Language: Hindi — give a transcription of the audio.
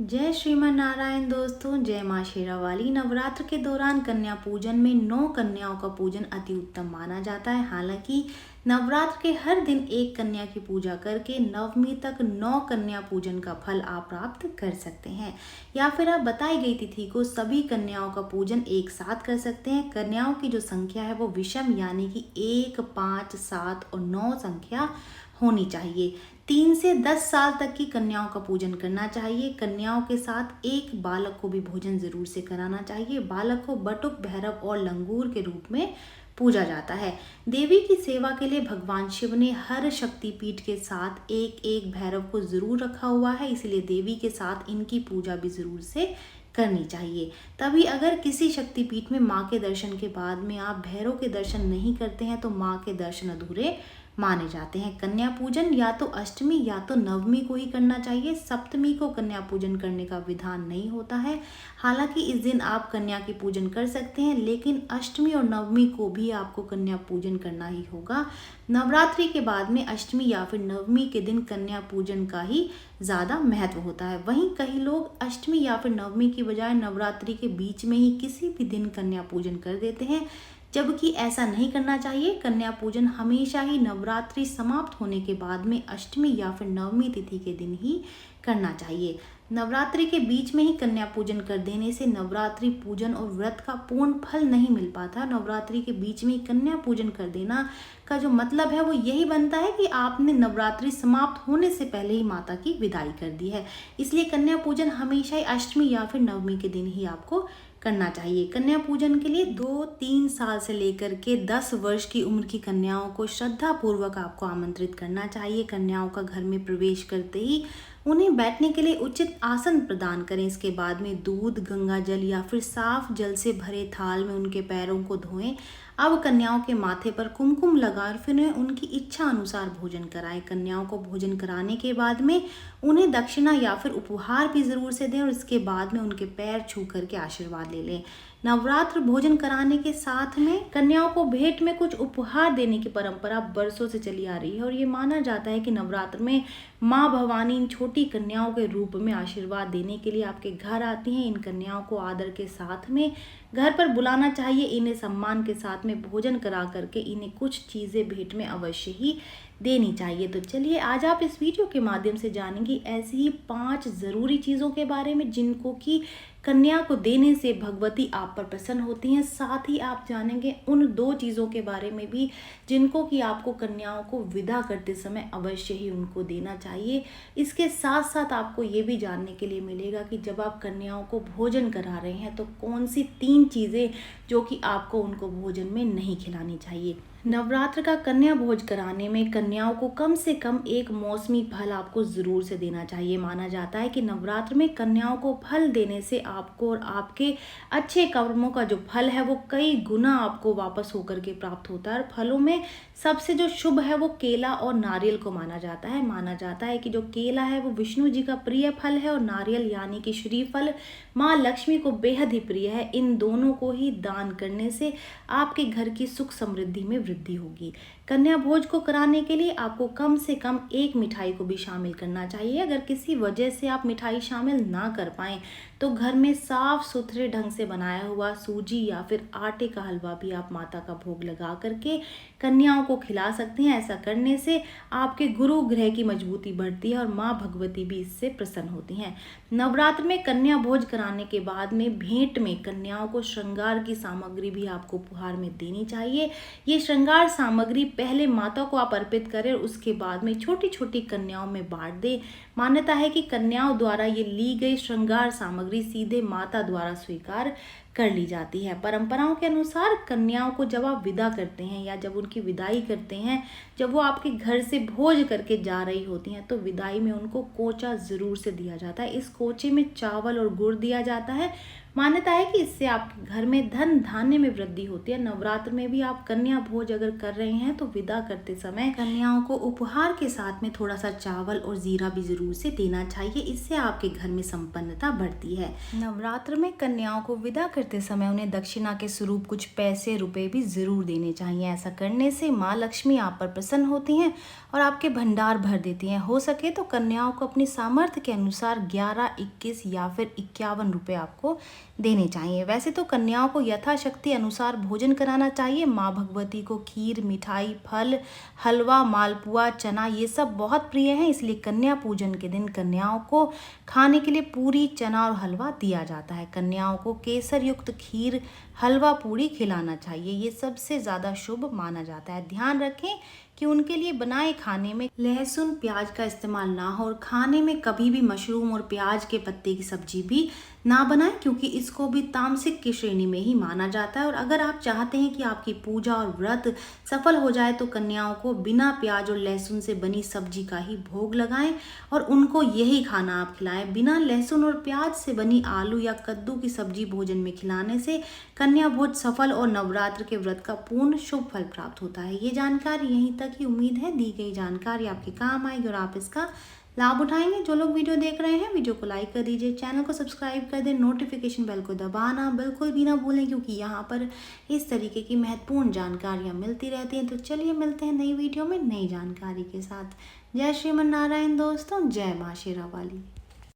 जय श्रीमन नारायण दोस्तों, जय माँ शेरावाली। नवरात्र के दौरान कन्या पूजन में 9 कन्याओं का पूजन अति उत्तम माना जाता है। हालांकि नवरात्र के हर दिन एक कन्या की पूजा करके नवमी तक 9 कन्या पूजन का फल आप प्राप्त कर सकते हैं, या फिर आप बताई गई तिथि को सभी कन्याओं का पूजन एक साथ कर सकते हैं। कन्याओं की जो संख्या है वो विषम यानी कि 1, 5, 7 और 9 संख्या होनी चाहिए। 3 से 10 साल तक की कन्याओं का पूजन करना चाहिए। कन्याओं के साथ एक बालक को भी भोजन जरूर से कराना चाहिए। बालक को बटुक, भैरव और लंगूर के रूप में पूजा जाता है। देवी की सेवा के लिए भगवान शिव ने हर शक्तिपीठ के साथ एक एक भैरव को जरूर रखा हुआ है, इसलिए देवी के साथ इनकी पूजा भी जरूर से करनी चाहिए। तभी अगर किसी शक्तिपीठ में माँ के दर्शन के बाद में आप भैरव के दर्शन नहीं करते हैं तो माँ के दर्शन अधूरे माने जाते हैं। कन्या पूजन या तो अष्टमी या तो नवमी को ही करना चाहिए। सप्तमी को कन्या पूजन करने का विधान नहीं होता है। हालांकि इस दिन आप कन्या की पूजन कर सकते हैं, लेकिन अष्टमी और नवमी को भी आपको कन्या पूजन करना ही होगा। नवरात्रि के बाद में अष्टमी या फिर नवमी के दिन कन्या पूजन का ही ज़्यादा महत्व होता है। वहीं कई लोग अष्टमी या फिर नवमी की बजाय नवरात्रि के बीच में ही किसी भी दिन कन्या पूजन कर देते हैं, जबकि ऐसा नहीं करना चाहिए। कन्या पूजन हमेशा ही नवरात्रि समाप्त होने के बाद में अष्टमी या फिर नवमी तिथि के दिन ही करना चाहिए। नवरात्रि के बीच में ही कन्या पूजन कर देने से नवरात्रि पूजन और व्रत का पूर्ण फल नहीं मिल पाता। नवरात्रि के बीच में ही कन्या पूजन कर देना का जो मतलब है वो यही बनता है कि आपने नवरात्रि समाप्त होने से पहले ही माता की विदाई कर दी है। इसलिए कन्या पूजन हमेशा ही अष्टमी या फिर नवमी के दिन ही आपको करना चाहिए। कन्या पूजन के लिए 2-3 साल से लेकर के 10 वर्ष की उम्र की कन्याओं को श्रद्धा पूर्वक आपको आमंत्रित करना चाहिए। कन्याओं का घर में प्रवेश करते ही उन्हें बैठने के लिए उचित आसन प्रदान करें। इसके बाद में दूध, गंगा जल या फिर साफ जल से भरे थाल में उनके पैरों को धोएं। अब कन्याओं के माथे पर कुमकुम लगा फिर उन्हें उनकी इच्छा अनुसार भोजन कराएं। कन्याओं को भोजन कराने के बाद में उन्हें दक्षिणा या फिर उपहार भी जरूर से दें और इसके बाद में उनके पैर छू करके आशीर्वाद ले लें। नवरात्र भोजन कराने के साथ में कन्याओं को भेंट में कुछ उपहार देने की परंपरा बरसों से चली आ रही है और ये माना जाता है कि नवरात्र में माँ भवानी इन छोटी कन्याओं के रूप में आशीर्वाद देने के लिए आपके घर आती हैं। इन कन्याओं को आदर के साथ में घर पर बुलाना चाहिए। इन्हें सम्मान के साथ में भोजन करा करके इन्हें कुछ चीज़ें भेंट में अवश्य ही देनी चाहिए। तो चलिए आज आप इस वीडियो के माध्यम से जानेंगे ऐसी ही 5 ज़रूरी चीज़ों के बारे में जिनको कि कन्या को देने से भगवती आप पर प्रसन्न होती हैं। साथ ही आप जानेंगे उन 2 चीज़ों के बारे में भी जिनको कि आपको कन्याओं को विदा करते समय अवश्य ही उनको देना चाहिए। इसके साथ साथ आपको ये भी जानने के लिए मिलेगा कि जब आप कन्याओं को भोजन करा रहे हैं तो कौन सी 3 चीज़ें जो कि आपको उनको भोजन में नहीं खिलानी चाहिए। नवरात्र का कन्या भोज कराने में कन्याओं को कम से कम एक मौसमी फल आपको ज़रूर से देना चाहिए। माना जाता है कि नवरात्र में कन्याओं को फल देने से आपको और आपके अच्छे कर्मों का जो फल है वो कई गुना आपको वापस होकर के प्राप्त होता है। और फलों में सबसे जो शुभ है वो केला और नारियल को माना जाता है। माना जाता है कि जो केला है वो विष्णु जी का प्रिय फल है और नारियल यानी कि श्रीफल माँ लक्ष्मी को बेहद ही प्रिय है। इन दोनों को ही दान करने से आपके घर की सुख समृद्धि में वृद्धि होगी। कन्या भोज को कराने के लिए आपको कम से कम एक मिठाई को भी शामिल करना चाहिए। अगर किसी वजह से आप मिठाई शामिल ना कर पाएँ तो घर में साफ सुथरे ढंग से बनाया हुआ सूजी या फिर आटे का हलवा भी आप माता का भोग लगा करके कन्याओं को खिला सकते हैं। ऐसा करने से आपके गुरु ग्रह की मजबूती बढ़ती है और माँ भगवती भी इससे प्रसन्न होती हैं। नवरात्र में कन्या भोज कराने के बाद में भेंट में कन्याओं को श्रृंगार की सामग्री भी आपको उपहार में देनी चाहिए। ये श्रृंगार सामग्री पहले माता को आप अर्पित करें और उसके बाद में छोटी छोटी कन्याओं में बांट दें। मान्यता है कि कन्याओं द्वारा ये ली गई श्रृंगार सामग्री सीधे माता द्वारा स्वीकार कर ली जाती है। परंपराओं के अनुसार कन्याओं को जब आप विदा करते हैं या जब उनकी विदाई करते हैं, जब वो आपके घर से भोज करके जा रही होती हैं तो विदाई में उनको कोचा ज़रूर से दिया जाता है। इस कोचे में चावल और गुड़ दिया जाता है। मान्यता है कि इससे आपके घर में धन धान्य में वृद्धि होती है। नवरात्र में भी आप कन्या भोज अगर कर रहे हैं तो विदा करते समय कन्याओं को उपहार के साथ में थोड़ा सा चावल और जीरा भी जरूर से देना चाहिए। इससे आपके घर में संपन्नता बढ़ती है। नवरात्र में कन्याओं को विदा करते करते समय उन्हें दक्षिणा के स्वरूप कुछ पैसे रुपए भी ज़रूर देने चाहिए। ऐसा करने से माँ लक्ष्मी आप पर प्रसन्न होती हैं और आपके भंडार भर देती हैं। हो सके तो कन्याओं को अपनी सामर्थ्य के अनुसार 11, 21 या फिर 51 रुपये आपको देने चाहिए। वैसे तो कन्याओं को यथाशक्ति अनुसार भोजन कराना चाहिए। माँ भगवती को खीर, मिठाई, फल, हलवा, मालपुआ, चना ये सब बहुत प्रिय हैं, इसलिए कन्या पूजन के दिन कन्याओं को खाने के लिए पूरी, चना और हलवा दिया जाता है। कन्याओं को केसर युक्त खीर, हलवा, पूरी खिलाना चाहिए। ये सबसे ज़्यादा शुभ माना जाता है। ध्यान रखें कि उनके लिए बनाए खाने में लहसुन, प्याज का इस्तेमाल ना हो और खाने में कभी भी मशरूम और प्याज के पत्ते की सब्जी भी ना बनाएं, क्योंकि इसको भी तामसिक की श्रेणी में ही माना जाता है। और अगर आप चाहते हैं कि आपकी पूजा और व्रत सफल हो जाए तो कन्याओं को बिना प्याज और लहसुन से बनी सब्जी का ही भोग लगाएं और उनको यही खाना आप खिलाएं। बिना लहसुन और प्याज से बनी आलू या कद्दू की सब्जी भोजन में खिलाने से कन्या भोज सफल और नवरात्र के व्रत का पूर्ण शुभ फल प्राप्त होता है। ये जानकारी यहीं तक ही। उम्मीद है दी गई जानकारी आपके काम आएगी और आप इसका लाभ उठाएंगे। जो लोग वीडियो देख रहे हैं वीडियो को लाइक कर दीजिए, चैनल को सब्सक्राइब कर दें, नोटिफिकेशन बेल को दबाना बिल्कुल भी ना भूलें, क्योंकि यहाँ पर इस तरीके की महत्वपूर्ण जानकारियाँ मिलती रहती हैं। तो चलिए मिलते हैं नई वीडियो में नई जानकारी के साथ। जय श्रीमन नारायण दोस्तों, जय माँ शेरावाली।